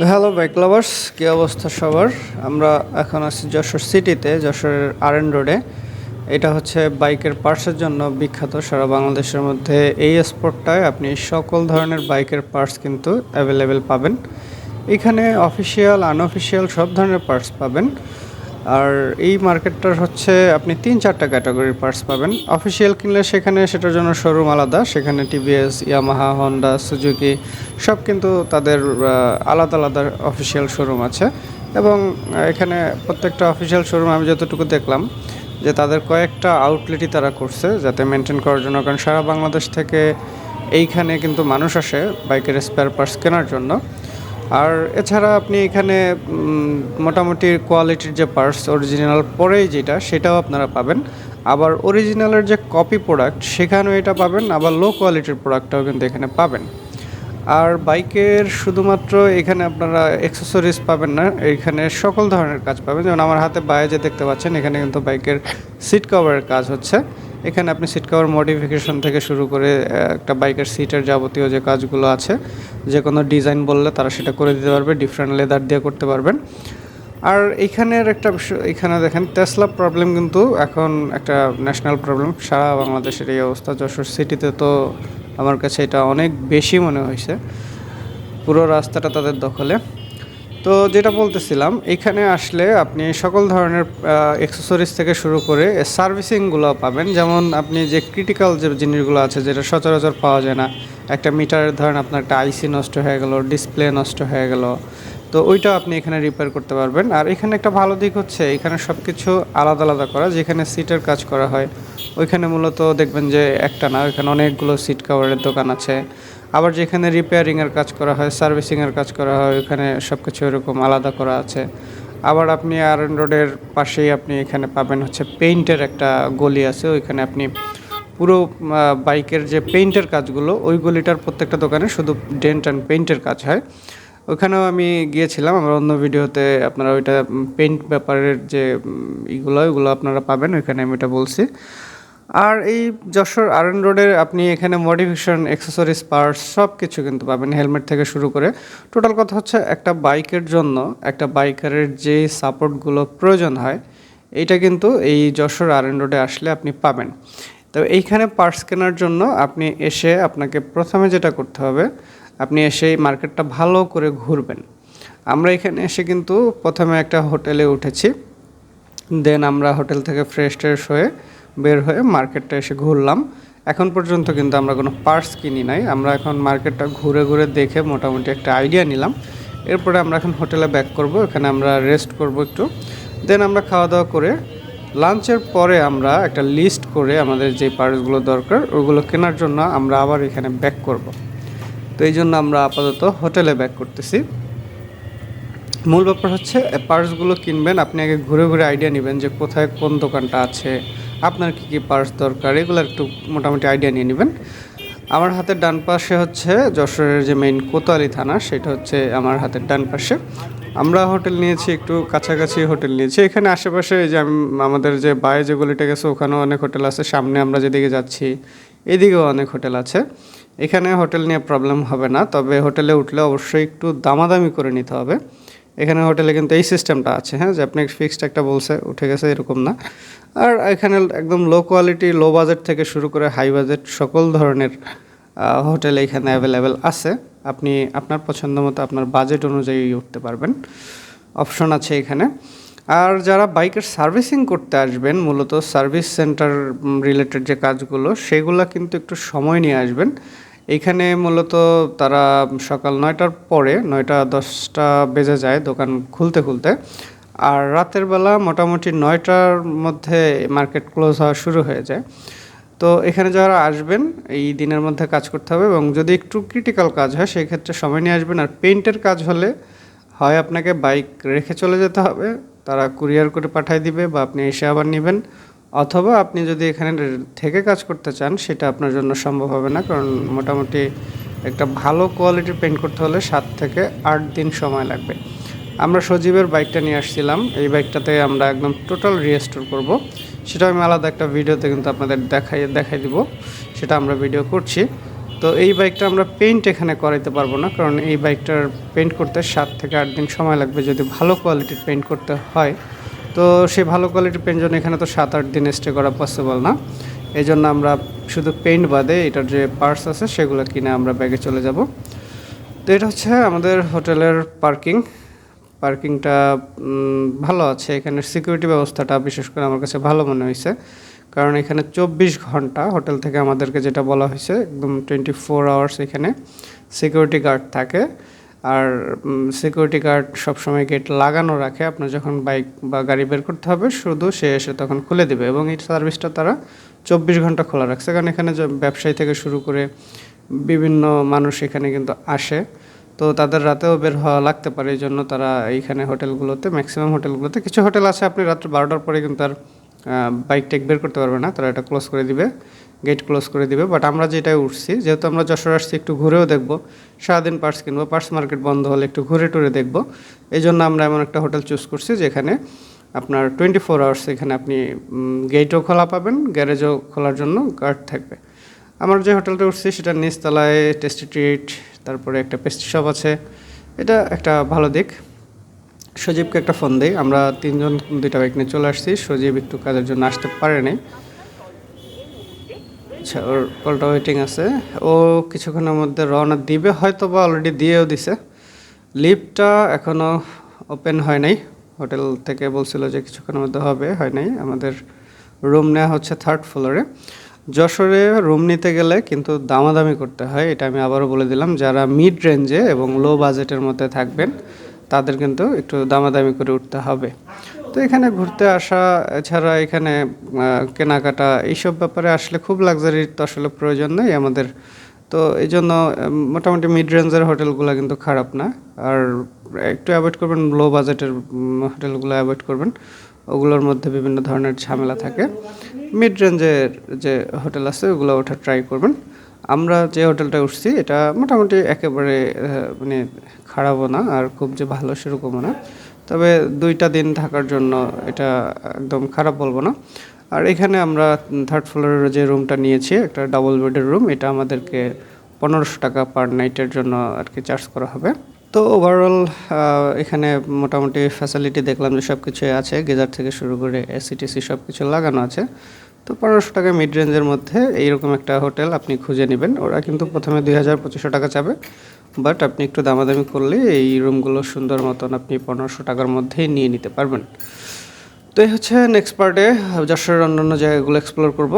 তো hello bike lovers, কী অবস্থা সবার? আমরা এখন আছি যশোর সিটিতে, যশোরের আরএন রোডে। এটা হচ্ছে বাইকের পার্টসের জন্য বিখ্যাত সারা বাংলাদেশের মধ্যে। এই স্পটটায় আপনি সকল ধরনের বাইকের পার্টস কিন্তু অ্যাভেলেবেল পাবেন। এখানে অফিসিয়াল আনঅফিসিয়াল সব ধরনের পার্টস পাবেন। আর এই মার্কেটটার হচ্ছে আপনি 3-4টা ক্যাটাগরির পার্টস পাবেন। অফিসিয়াল কিনলে সেখানে সেটার জন্য শোরুম আলাদা, সেখানে টিভিএস, ইয়ামাহা, হন্ডা, সুজুকি সব কিন্তু তাদের আলাদা আলাদা অফিসিয়াল শোরুম আছে। এবং এখানে প্রত্যেকটা অফিসিয়াল শোরুম আমি যতটুকু দেখলাম যে তাদের কয়েকটা আউটলেটই তারা করছে যাতে মেনটেন করার জন্য, কারণ সারা বাংলাদেশ থেকে এইখানে কিন্তু মানুষ আসে বাইকের স্পেয়ার পার্টস কেনার জন্য। আর এছাড়া আপনি এখানে মোটামুটি কোয়ালিটির যে পার্টস অরিজিনাল পরেই যেটা সেটাও আপনারা পাবেন। আবার অরিজিনালের যে কপি প্রোডাক্ট সেখানেও এটা পাবেন, আবার লো কোয়ালিটির প্রোডাক্টটাও কিন্তু এখানে পাবেন। আর বাইকের শুধুমাত্র এখানে আপনারা অ্যাক্সেসরিজ পাবেন না, এখানে সকল ধরনের কাজ পাবেন। যেমন আমার হাতে বায়ে যে দেখতে পাচ্ছেন, এখানে কিন্তু বাইকের সিট কভারের কাজ হচ্ছে। এখানে আপনি সিট কভার মডিফিকেশন থেকে শুরু করে একটা বাইকের সিটের যাবতীয় যে কাজগুলো আছে, যে কোনো ডিজাইন বললে তারা সেটা করে দিতে পারবে, ডিফারেন্ট লেদার দিয়ে করতে পারবেন। আর এইখানের একটা বিষয়, এখানে দেখেন টেসলা প্রবলেম কিন্তু এখন একটা ন্যাশনাল প্রবলেম, সারা বাংলাদেশের এই অবস্থা। যশোর সিটিতে তো আমার কাছে এটা অনেক বেশি মনে হয়েছে, পুরো রাস্তাটা তাদের দখলে। তো যেটা বলতেছিলাম, এখানে আসলে আপনি সকল ধরনের অ্যাক্সেসরিজ থেকে শুরু করে সার্ভিসিংগুলো পাবেন। যেমন আপনি যে ক্রিটিক্যাল যে জিনিসগুলো আছে যেটা সচরাচর পাওয়া যায় না, একটা মিটারের ধরেন আপনার একটা আইসি নষ্ট হয়ে গেল, ডিসপ্লে নষ্ট হয়ে গেল, তো ওইটাও আপনি এখানে রিপেয়ার করতে পারবেন। আর এখানে একটা ভালো দিক হচ্ছে এখানে সব কিছু আলাদা আলাদা করা। যেখানে সিটের কাজ করা হয় ওইখানে মূলত দেখবেন যে একটা না, ওইখানে অনেকগুলো সিট কভারের দোকান আছে। আবার যেখানে রিপেয়ারিংয়ের কাজ করা হয়, সার্ভিসিংয়ের কাজ করা হয়, ওইখানে সব কিছু এরকম আলাদা করা আছে। আবার আপনি আরএন রোডের পাশেই আপনি এখানে পাবেন হচ্ছে পেইন্টের একটা গলি আছে, ওইখানে আপনি পুরো বাইকের যে পেইন্টের কাজগুলো, ওই গলিটার প্রত্যেকটা দোকানে শুধু ডেন্ট অ্যান্ড পেইন্টের কাজ হয়। ওখানেও আমি গিয়েছিলাম আমার অন্য ভিডিওতে, আপনারা ওইটা পেইন্ট ব্যাপারের যে ওইগুলো আপনারা পাবেন, ওইখানে আমি এটা বলছি। আর এই যশোর আরএন রোডের আপনি এখানে মডিফিকেশন, অ্যাক্সেসরিজ, পার্টস সব কিছু কিন্তু পাবেন, হেলমেট থেকে শুরু করে। টোটাল কথা হচ্ছে একটা বাইকের জন্য একটা বাইকারের যে সাপোর্টগুলো প্রয়োজন হয় এইটা কিন্তু এই যশোর আরএন রোডে আসলে আপনি পাবেন। তো এইখানে পার্টস কেনার জন্য আপনি এসে, আপনাকে প্রথমে যেটা করতে হবে, আপনি এসে এই মার্কেটটা ভালো করে ঘুরবেন। আমরা এখানে এসে কিন্তু প্রথমে একটা হোটেলে উঠেছি, দেন আমরা হোটেল থেকে ফ্রেশ ট্রেশ হয়ে বের হয়ে মার্কেটটা এসে ঘুরলাম। এখন পর্যন্ত কিন্তু আমরা কোনো পার্টস কিনি নাই, আমরা এখন মার্কেটটা ঘুরে ঘুরে দেখে মোটামুটি একটা আইডিয়া নিলাম। এরপরে আমরা এখন হোটেলে ব্যাক করব, এখানে আমরা রেস্ট করব একটু, দেন আমরা খাওয়া দাওয়া করে লাঞ্চের পরে আমরা একটা লিস্ট করে আমাদের যে পার্টসগুলো দরকার ওগুলো কেনার জন্য আমরা আবার এখানে ব্যাক করব। তো এই জন্য আমরা আপাতত হোটেলে ব্যাক করতেছি। মূল ব্যাপার হচ্ছে পার্টসগুলো কিনবেন, আপনি আগে ঘুরে ঘুরে আইডিয়া নেবেন যে কোথায় কোন দোকানটা আছে, আপনার কী কী পার্টস দরকার, এগুলো একটু মোটামুটি আইডিয়া নিয়ে নেবেন। আমার হাতের ডান পাশে হচ্ছে যশোরের যে মেইন কোতোয়ালি থানা, সেটা হচ্ছে আমার হাতের ডান পাশে। আমরা হোটেল নিয়েছি, একটু কাছাকাছি হোটেল নিয়েছি। এখানে আশেপাশে যে আমাদের যে বায়ে যে গলিটা গেছে ওখানেও অনেক হোটেল আছে, সামনে আমরা যেদিকে যাচ্ছি এদিকেও অনেক হোটেল আছে। এখানে হোটেল নিয়ে প্রবলেম হবে না, তবে হোটেলে উঠলে অবশ্যই একটু দামাদামি করে নিতে হবে। এখানে হোটেলে কিন্তু এই সিস্টেমটা আছে, হ্যাঁ, যে আপনি ফিক্সড একটা বলছে উঠে গেছে এরকম না। আর এখানে একদম লো কোয়ালিটি, লো বাজেট থেকে শুরু করে হাই বাজেট সকল ধরনের হোটেল এখানে অ্যাভেলেবেল আছে। আপনি আপনার পছন্দ মতো আপনার বাজেট অনুযায়ী উঠতে পারবেন, অপশন আছে এখানে। আর যারা বাইকের সার্ভিসিং করতে আসবেন, মূলত সার্ভিস সেন্টার রিলেটেড যে কাজগুলো সেগুলো কিন্তু একটু সময় নিয়ে আসবেন। এইখানে মূলত তারা সকাল 9টার পরে, 9টা-10টা বেজে যায় দোকান খুলতে খুলতে। আর রাতের বেলা মোটামুটি 9টার মধ্যে মার্কেট ক্লোজ হওয়া শুরু হয়ে যায়। তো এখানে যারা আসবেন এই দিনের মধ্যে কাজ করতে হবে, এবং যদি একটু ক্রিটিক্যাল কাজ হয় সেই ক্ষেত্রে সময় নিয়ে আসবেন। আর পেইন্টের কাজ হলে হয় আপনাকে বাইক রেখে চলে যেতে হবে, তারা কুরিয়ার করে পাঠিয়ে দিবে, বা আপনি এসে আবার নেবেন। অথবা আপনি যদি এখানে থেকে কাজ করতে চান সেটা আপনার জন্য সম্ভব হবে না, কারণ মোটামুটি একটা ভালো কোয়ালিটির পেইন্ট করতে হলে 7 থেকে 8 দিন সময় লাগবে। আমরা সজীবের বাইকটা নিয়ে আসছিলাম, এই বাইকটাতে আমরা একদম টোটাল রিস্টোর করব। সেটা আমি আলাদা একটা ভিডিওতে কিন্তু আপনাদের দেখাই দিব, সেটা আমরা ভিডিও করছি। তো এই বাইকটা আমরা পেইন্ট এখানে করাইতে পারবো না, কারণ এই বাইকটার পেইন্ট করতে 7 থেকে 8 দিন সময় লাগবে যদি ভালো কোয়ালিটির পেইন্ট করতে হয়। তো সেই ভালো কোয়ালিটির পেইন্ট জন্য এখানে তো 7-8 দিন স্টে করা পসিবল না। এই জন্য আমরা শুধু পেইন্ট বাদে এটার যে পার্টস আছে সেগুলো কিনে আমরা ব্যাগে চলে যাব। তো এটা হচ্ছে আমাদের হোটেলের পার্কিংটা ভালো আছে। এখানে সিকিউরিটি ব্যবস্থাটা বিশেষ করে আমার কাছে ভালো মনে হয়েছে, কারণ এখানে 24 ঘন্টা হোটেল থেকে আমাদেরকে যেটা বলা হয়েছে একদম 24 আওয়ার্স এখানে সিকিউরিটি গার্ড থাকে। আর সিকিউরিটি গার্ড সবসময় গেট লাগানো রাখে, আপনার যখন বাইক বা গাড়ি বের করতে হবে শুধু সে এসে তখন খুলে দেবে, এবং এই সার্ভিসটা তারা 24 ঘন্টা খোলা রাখছে, কারণ এখানে যে ব্যবসায়ী থেকে শুরু করে বিভিন্ন মানুষ এখানে কিন্তু আসে। তো তাদের রাতেও বের হওয়া লাগতে পারে, এই জন্য তারা এইখানে হোটেলগুলোতে, ম্যাক্সিমাম হোটেলগুলোতে, কিছু হোটেল আছে আপনি রাত্রে 12টার পরে কিন্তু আর বাইক টেক বের করতে পারবে না, তারা এটা ক্লোজ করে দিবে, গেট ক্লোজ করে দিবে। বাট আমরা যেটাই উঠছি, যেহেতু আমরা যশোর আসছি একটু ঘুরেও দেখবো, সারাদিন পার্টস কিনবো, পার্টস মার্কেট বন্ধ হলে একটু ঘুরে টুরে দেখবো, এই জন্য আমরা এমন একটা হোটেল চুজ করছি যেখানে আপনার 24 আওয়ার্স এখানে আপনি গেটও খোলা পাবেন, গ্যারেজও খোলার জন্য গার্ড থাকবে। আমার যে হোটেলটা উঠছি সেটা নিচতলায় টেস্টি ট্রিট, তারপরে একটা পেস্ট্রি শপ আছে, এটা একটা ভালো দিক। সজীবকে একটা ফোন দিই, আমরা 3জন 2টা বাইক নিয়ে চলে আসছি, সজীব একটু কাজের জন্য আসতে পারেনি। আচ্ছা, ওর কলটা ওয়েটিং আছে, ও কিছুক্ষণের মধ্যে রওনা দিবে, হয়তো বা অলরেডি দিয়েও দিছে। লিফটটা এখনও ওপেন হয় নাই, হোটেল থেকে বলছিল যে কিছুক্ষণের মধ্যে হবে, হয় নাই। আমাদের রুম নেওয়া হচ্ছে 3rd ফ্লোরে। যশোরে রুম নিতে গেলে কিন্তু দামাদামি করতে হয়, এটা আমি আবারও বলে দিলাম। যারা মিড রেঞ্জে এবং লো বাজেটের মধ্যে থাকবেন তাদের কিন্তু একটু দামাদামি করে উঠতে হবে। তো এখানে ঘুরতে আসা, এছাড়া এখানে কেনাকাটা, এইসব ব্যাপারে আসলে খুব লাক্সারির তো আসলে প্রয়োজন নেই আমাদের। তো এই জন্য মোটামুটি মিড রেঞ্জের হোটেলগুলো কিন্তু খারাপ না। আর একটু অ্যাভয়েড করবেন লো বাজেটের হোটেলগুলো, অ্যাভয়েড করবেন, ওগুলোর মধ্যে বিভিন্ন ধরনের ঝামেলা থাকে। মিড রেঞ্জের যে হোটেল আছে ওগুলো ওঠা ট্রাই করবেন। আমরা যে হোটেলটা উঠছি এটা মোটামুটি একেবারে মানে খারাপও না, আর খুব যে ভালো সেরকমও না, তবে 2টা দিন থাকার জন্য এটা একদম খারাপ বলবো না। আর এখানে আমরা 3rd ফ্লোরের যে রুমটা নিয়েছি, একটা ডাবল বেডের রুম, এটা আমাদেরকে 1500 টাকা পার নাইটের জন্য আর কি চার্জ করা হবে। তো ওভারঅল এখানে মোটামুটি ফ্যাসিলিটি দেখলাম যে সব কিছুই আছে, গিজার থেকে শুরু করে এসিটিসি সব কিছু লাগানো আছে। তো 1500 টাকা মিড রেঞ্জের মধ্যে এইরকম একটা হোটেল আপনি খুঁজে নেবেন। ওরা কিন্তু প্রথমে 2500 টাকা চাবে, বাট আপনি একটু দামাদামি করলে এই রুমগুলো সুন্দর মতন আপনি 1500 টাকার মধ্যেই নিয়ে নিতে পারবেন। তো এই হচ্ছে নেক্সট পার্টে যশোরের অন্যান্য জায়গাগুলো এক্সপ্লোর করব।